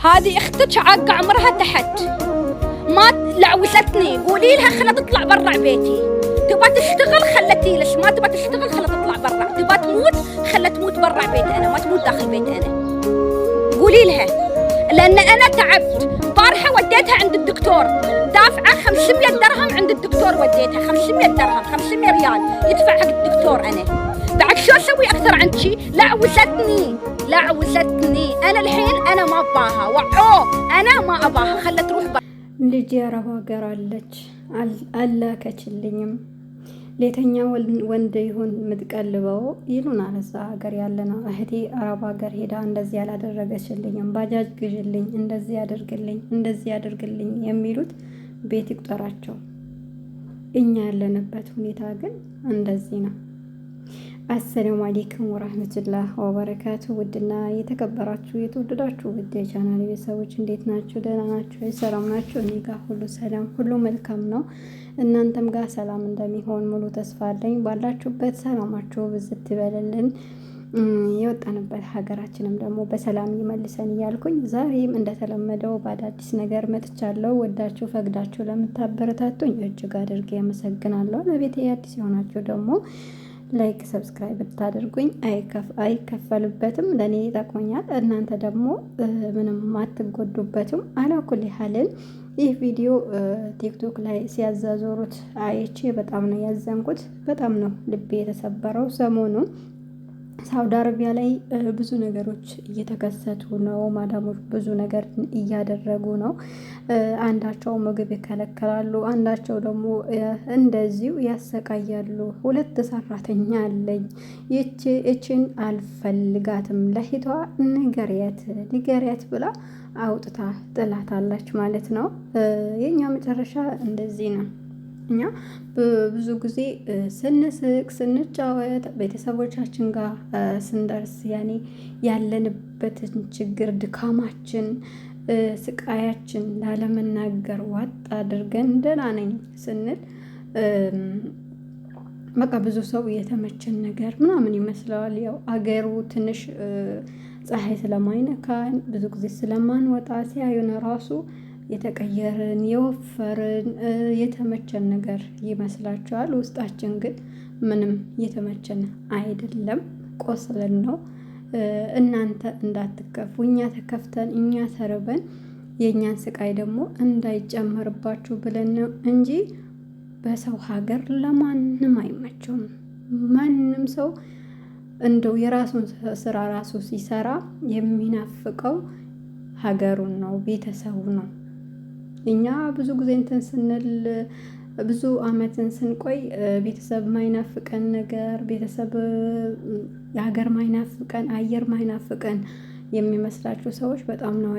هذه اختك عاقة عمرها تحت، ما لعوستني. قولي لها خلها تطلع برا بيتي. تبغى تشتغل خلتي لش، ما تبغى تشتغل خلها تطلع برا. تبغى تموت خلها تموت برا بيت انا، ما تموت داخل بيت انا. قولي لها، لان انا تعبت. بارحه وديتها عند الدكتور، دافعه 500 درهم عند الدكتور. وديتها 500 درهم، 500 ريال يدفع حق الدكتور. انا بعد شو اسوي اكثر عن شي؟ لعوستني. انا الحين انا ما اباها، وعوه انا ما اباها، خلت تروح ልጅ አረብ ሀገር አለች አላከችልኝም። ሌተኛ ወንድ ይሁን የምትቀልበው ይሉናል እዛ ሀገር ያለ ነው። እህቴ አረብ ሀገር ሄዳ እንደዚህ ያላደረገችልኝም፣ ባጃጅ ግዥልኝ፣ እንደዚህ ያደርግልኝ የሚሉት ቤት ይቁጠራቸው። እኛ ያለንበት ሁኔታ ግን እንደዚህ ነው። አሰላሙ አለይኩም ወራህመቱላህ ወበረካቱ። ውድና የተከበራችሁ የተወደዳችሁ ውድ የቻናል ቤተሰቦች እንዴት ናችሁ? ደህና ናችሁ? ሰላም ናችሁ? እኔ ጋር ሁሉ ሰላም፣ ሁሉ መልካም ነው። እናንተም ጋር ሰላም እንደሚሆን ሙሉ ተስፋ አለኝ። ባላችሁበት ሰላማችሁ ብዝት ይበልልን። የወጣንበት ሀገራችንም ደግሞ በሰላም ይመልሰን እያልኩኝ ዛሬም እንደተለመደው በአዳዲስ ነገር መጥቻለሁ። ወዳችሁ ፈቅዳችሁ ለምታበረታቱኝ እጅግ አድርጌ አመሰግናለሁ። ለቤቴ አዲስ የሆናችሁ ደግሞ ላይክ ሰብስክራይብ ብታደርጉኝ አይከፈልበትም፣ ለእኔ ይጠቅመኛል። እናንተ ደግሞ ምንም አትጎዱበትም። አላኩል ያህልን ይህ ቪዲዮ ቲክቶክ ላይ ሲያዛዞሩት አይቼ በጣም ነው ያዘንኩት። በጣም ነው ልቤ የተሰበረው። ሰሞኑን ሳውዲ አረቢያ ላይ ብዙ ነገሮች እየተከሰቱ ነው። ማዳሞች ብዙ ነገር እያደረጉ ነው። አንዳቸው ምግብ ይከለከላሉ፣ አንዳቸው ደግሞ እንደዚሁ ያሰቃያሉ። 2 ሰራተኛ አለኝ፣ ይችን አልፈልጋትም፣ ለሂቷ ንገሪያት ብላ አውጥታ ጥላታለች ማለት ነው። የኛ መጨረሻ እንደዚህ ነው። እኛ ብዙ ጊዜ ስንስቅ ስንጫወት ቤተሰቦቻችን ጋር ስንደርስ ያለንበትን ችግር፣ ድካማችን፣ ስቃያችን ላለመናገር ዋጥ አድርገን ደህና ነኝ ስንል በቃ ብዙ ሰው የተመቸን ነገር ምናምን ይመስለዋል። ያው አገሩ ትንሽ ፀሐይ ስለማይነካን ብዙ ጊዜ ስለማንወጣ ሲያዩን ራሱ የተቀየርን የወፈርን የተመቸን ነገር ይመስላችኋል። ውስጣችን ግን ምንም የተመቸን አይደለም፣ ቆስለን ነው። እናንተ እንዳትከፉ፣ እኛ ተከፍተን እኛ ተርበን የእኛን ስቃይ ደግሞ እንዳይጨመርባችሁ ብለን ነው እንጂ በሰው ሀገር ለማንም አይመቸውም። ማንም ሰው እንደው የራሱን ስራ ራሱ ሲሰራ የሚናፍቀው ሀገሩን ነው፣ ቤተሰቡ ነው። እኛ ብዙ ጊዜ እንትን ስንል ብዙ አመትን ስንቆይ ቤተሰብ ማይናፍቀን ነገር፣ ቤተሰብ የሀገር ማይናፍቀን፣ አየር ማይናፍቀን የሚመስላችሁ ሰዎች በጣም ነው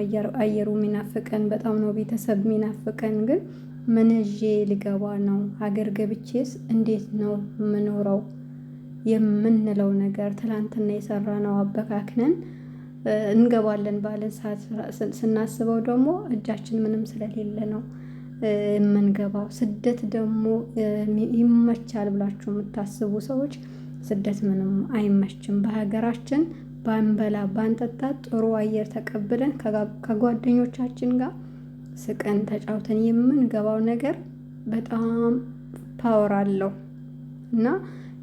አየሩ የሚናፍቀን፣ በጣም ነው ቤተሰብ የሚናፍቀን። ግን ምን ይዤ ልገባ ነው? ሀገር ገብቼስ እንዴት ነው የምኖረው የምንለው ነገር ትላንትና የሰራ ነው አበካክነን እንገባለን ባለን ሰዓት ስናስበው ደግሞ እጃችን ምንም ስለሌለ ነው የምንገባው። ስደት ደግሞ ይመቻል ብላችሁ የምታስቡ ሰዎች ስደት ምንም አይመችም። በሀገራችን ባንበላ ባንጠጣ ጥሩ አየር ተቀብለን ከጓደኞቻችን ጋር ስቀን ተጫውተን የምንገባው ነገር በጣም ፓወር አለው እና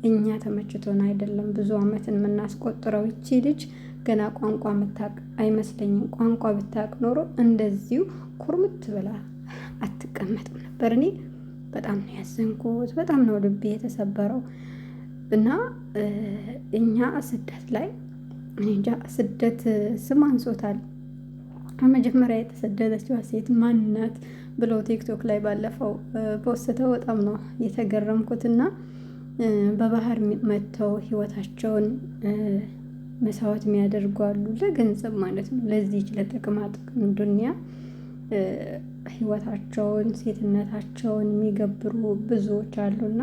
እኛ ተመችቶን አይደለም ብዙ አመትን የምናስቆጥረው። ይቺ ልጅ ገና ቋንቋ ምታቅ አይመስለኝም። ቋንቋ ብታቅ ኖሮ እንደዚሁ ኩርምት ብላ አትቀመጥም ነበር። እኔ በጣም ነው ያዘንኩት፣ በጣም ነው ልቤ የተሰበረው። እና እኛ ስደት ላይ እንጃ ስደት ስም አንሶታል። መጀመሪያ የተሰደደችዋ ሴት ማናት ብለው ቲክቶክ ላይ ባለፈው ፖስተው በጣም ነው የተገረምኩትና በባህር መጥተው ህይወታቸውን መስዋዕት የሚያደርጉ አሉ፣ ለገንዘብ ማለት ነው። ለዚህች ለጥቅማ ጥቅም ዱንያ ህይወታቸውን ሴትነታቸውን የሚገብሩ ብዙዎች አሉና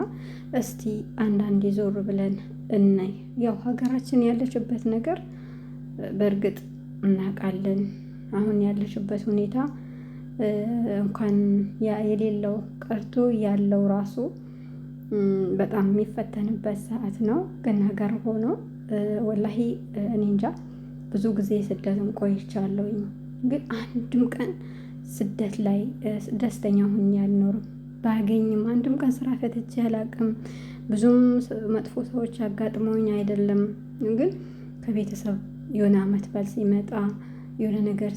እስቲ አንዳንዴ ዞር ብለን እናይ። ያው ሀገራችን ያለችበት ነገር በእርግጥ እናውቃለን። አሁን ያለችበት ሁኔታ እንኳን የሌለው ቀርቶ ያለው ራሱ በጣም የሚፈተንበት ሰዓት ነው። ግን ነገር ሆኖ ወላሂ እኔ እንጃ ብዙ ጊዜ ስደትን ቆይቻለሁኝ። ግን አንድም ቀን ስደት ላይ ደስተኛ ሁኜ አልኖርም። ባገኝም አንድም ቀን ስራ ፈትቼ አላውቅም። ብዙም መጥፎ ሰዎች አጋጥመውኝ አይደለም። ግን ከቤተሰብ የሆነ አመት በዓል ሲመጣ የሆነ ነገር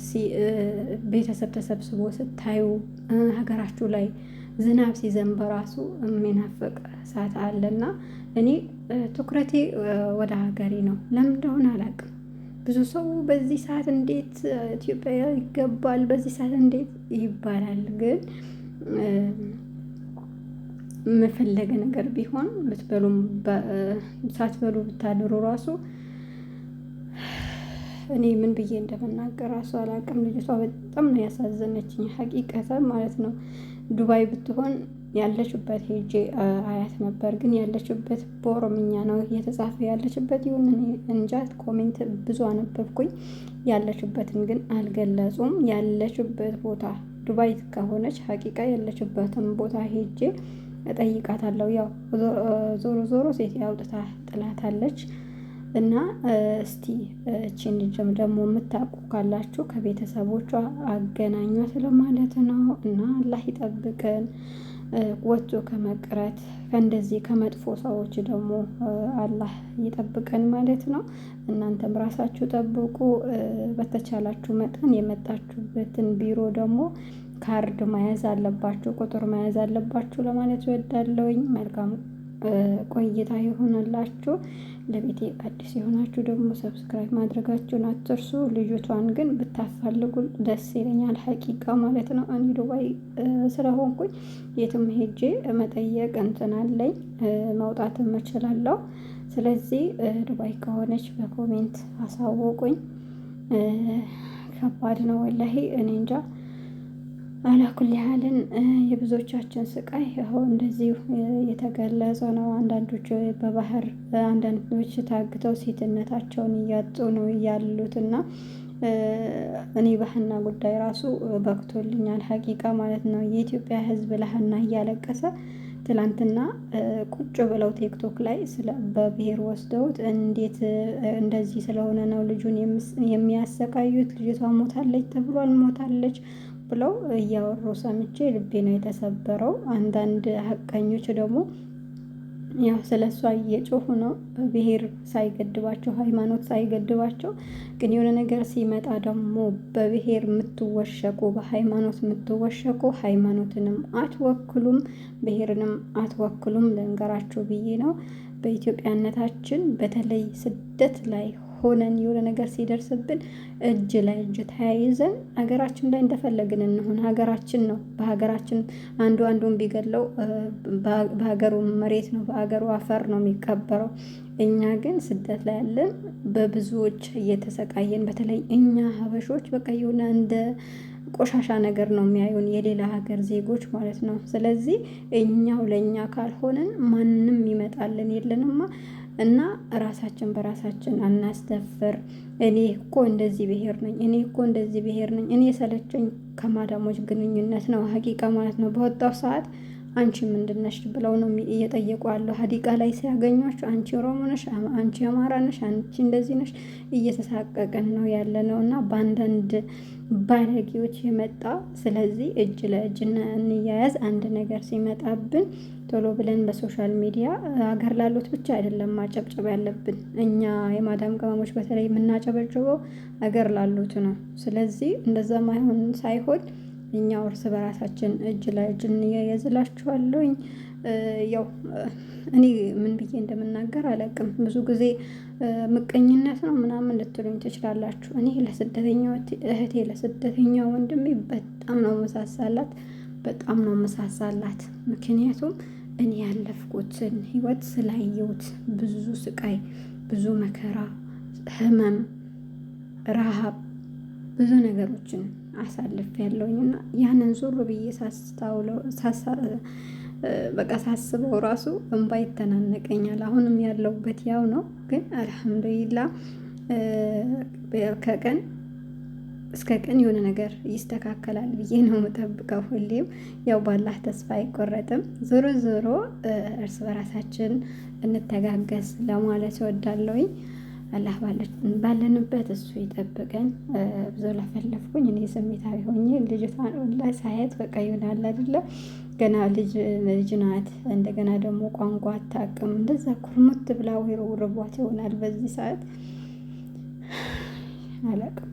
ቤተሰብ ተሰብስቦ ስታዩ ሀገራችሁ ላይ ዝናብ ሲዘንብ ራሱ የሚናፍቅ ሰዓት አለና እኔ ትኩረቴ ወደ ሀገሬ ነው። ለምን እንደሆነ አላውቅም። ብዙ ሰው በዚህ ሰዓት እንዴት ኢትዮጵያ ይገባል፣ በዚህ ሰዓት እንዴት ይባላል። ግን የምፈለገ ነገር ቢሆን ብትበሉም ሳትበሉ ብታድሩ ራሱ እኔ ምን ብዬ እንደመናገር ራሱ አላውቅም። ልጅቷ በጣም ነው ያሳዘነችኝ ሀቂቀተን ማለት ነው። ዱባይ ብትሆን ያለችበት ሄጄ አያት ነበር። ግን ያለችበት በኦሮምኛ ነው እየተጻፈ ያለችበት ይሁን እንጃ። ኮሜንት ብዙ አነበብኩኝ። ያለችበትን ግን አልገለጹም። ያለችበት ቦታ ዱባይ ከሆነች ሀቂቃ ያለችበትን ቦታ ሄጄ እጠይቃታለሁ። ያው ዞሮ ዞሮ ሴት ያውጥታ ጥላታለች። እና እስቲ እቺን ልጅም ደግሞ የምታውቁ ካላችሁ ከቤተሰቦቿ አገናኟት ለማለት ነው። እና አላህ ይጠብቀን ወጥቶ ከመቅረት ከእንደዚህ ከመጥፎ ሰዎች ደግሞ አላህ ይጠብቀን ማለት ነው። እናንተም ራሳችሁ ጠብቁ። በተቻላችሁ መጠን የመጣችሁበትን ቢሮ ደግሞ ካርድ መያዝ አለባችሁ፣ ቁጥር መያዝ አለባችሁ ለማለት እወዳለሁኝ። መልካም ቆይታ ይሆንላችሁ። ለቤቴ አዲስ የሆናችሁ ደግሞ ሰብስክራይብ ማድረጋችሁን አትርሱ። ልጅቷን ግን ብታፋልጉ ደስ ይለኛል ሀቂቃ ማለት ነው። እኔ ዱባይ ስለሆንኩኝ የትም ሄጄ መጠየቅ እንትን አለኝ፣ መውጣትም እችላለሁ። ስለዚህ ዱባይ ከሆነች በኮሜንት አሳወቁኝ። ከባድ ነው ወላሂ እኔ እንጃ። አላኩል ያህልን የብዙዎቻችን ስቃይ አሁን እንደዚሁ የተገለጸ ነው። አንዳንዶች በባህር አንዳንዶች ታግተው ሴትነታቸውን እያጡ ነው ያሉት። እና እኔ በሀና ጉዳይ ራሱ በቅቶልኛል ሀቂቃ ማለት ነው። የኢትዮጵያ ሕዝብ ለሀና እያለቀሰ ትላንትና ቁጭ ብለው ቲክቶክ ላይ በብሔር ወስደውት እንዴት እንደዚህ ስለሆነ ነው ልጁን የሚያሰቃዩት፣ ልጅቷ ሞታለች ተብሏል፣ ሞታለች ብለው እያወሩ ሰምቼ ልቤ ነው የተሰበረው። አንዳንድ ሀቀኞች ደግሞ ያው ስለ እሷ እየጮሁ ነው፣ ብሔር ሳይገድባቸው ሃይማኖት ሳይገድባቸው። ግን የሆነ ነገር ሲመጣ ደግሞ በብሔር የምትወሸቁ በሃይማኖት የምትወሸቁ ሃይማኖትንም አትወክሉም ብሔርንም አትወክሉም ልንገራችሁ ብዬ ነው። በኢትዮጵያነታችን በተለይ ስደት ላይ ሆነን የሆነ ነገር ሲደርስብን እጅ ላይ እጅ ተያይዘን ሀገራችን ላይ እንደፈለግን እንሆን። ሀገራችን ነው። በሀገራችን አንዱ አንዱን ቢገለው በሀገሩ መሬት ነው በሀገሩ አፈር ነው የሚቀበረው። እኛ ግን ስደት ላይ ያለን በብዙዎች እየተሰቃየን፣ በተለይ እኛ ሀበሾች በቃ የሆነ እንደ ቆሻሻ ነገር ነው የሚያዩን የሌላ ሀገር ዜጎች ማለት ነው። ስለዚህ እኛው ለእኛ ካልሆንን ማንም ይመጣልን የለንማ። እና ራሳችን በራሳችን አናስደፍር። እኔ እኮ እንደዚህ ብሔር ነኝ፣ እኔ እኮ እንደዚህ ብሔር ነኝ። እኔ የሰለቸኝ ከማዳሞች ግንኙነት ነው ሀቂቃ ማለት ነው። በወጣው ሰዓት አንቺ ምንድነሽ ብለው ነው እየጠየቁ ያለው። ሀዲቃ ላይ ሲያገኟቸው አንቺ ኦሮሞ ነሽ፣ አንቺ አማራ ነሽ፣ አንቺ እንደዚህ ነሽ እየተሳቀቅን ነው ያለ ነው። እና በአንዳንድ ባለጌዎች የመጣ ስለዚህ እጅ ለእጅ እንያያዝ። አንድ ነገር ሲመጣብን ቶሎ ብለን በሶሻል ሚዲያ ሀገር ላሉት ብቻ አይደለም ማጨብጨብ ያለብን። እኛ የማዳም ቅመሞች በተለይ የምናጨበጭበው ሀገር ላሉት ነው። ስለዚህ እንደዛ ማይሆን ሳይሆን እኛው እርስ በራሳችን እጅ ለእጅ እንያያዝላችኋለሁኝ። ያው እኔ ምን ብዬ እንደምናገር አላውቅም። ብዙ ጊዜ ምቀኝነት ነው ምናምን ልትሉኝ ትችላላችሁ። እኔ ለስደተኛ እህቴ ለስደተኛ ወንድሜ በጣም ነው መሳሳላት፣ በጣም ነው መሳሳላት። ምክንያቱም እኔ ያለፍኩትን ህይወት ስላየሁት ብዙ ስቃይ፣ ብዙ መከራ፣ ህመም፣ ረሃብ ብዙ ነገሮችን አሳልፍ ያለውኝና ያንን ዞር ብዬ በቃ ሳስበው ራሱ እንባ ይተናነቀኛል። አሁንም ያለውበት ያው ነው፣ ግን አልሐምዱሊላህ ከቀን እስከ ቀን የሆነ ነገር ይስተካከላል ብዬ ነው የምጠብቀው። ሁሌም ያው ባላህ ተስፋ አይቆረጥም። ዞሮ ዞሮ እርስ በራሳችን እንተጋገዝ ለማለት እወዳለሁኝ። አላህ ባለንበት እሱ ይጠብቀን። ብዙ ለፈለፍኩኝ እኔ ስሜታዊ ሆኜ ልጅቷን ወላሂ ሳያት በቃ ይሆናል አይደለ ገና ልጅ ናት። እንደገና ደግሞ ቋንቋ አታውቅም። እንደዛ ኩርሙት ብላ ርቧት ይሆናል በዚህ ሰዓት አላውቅም።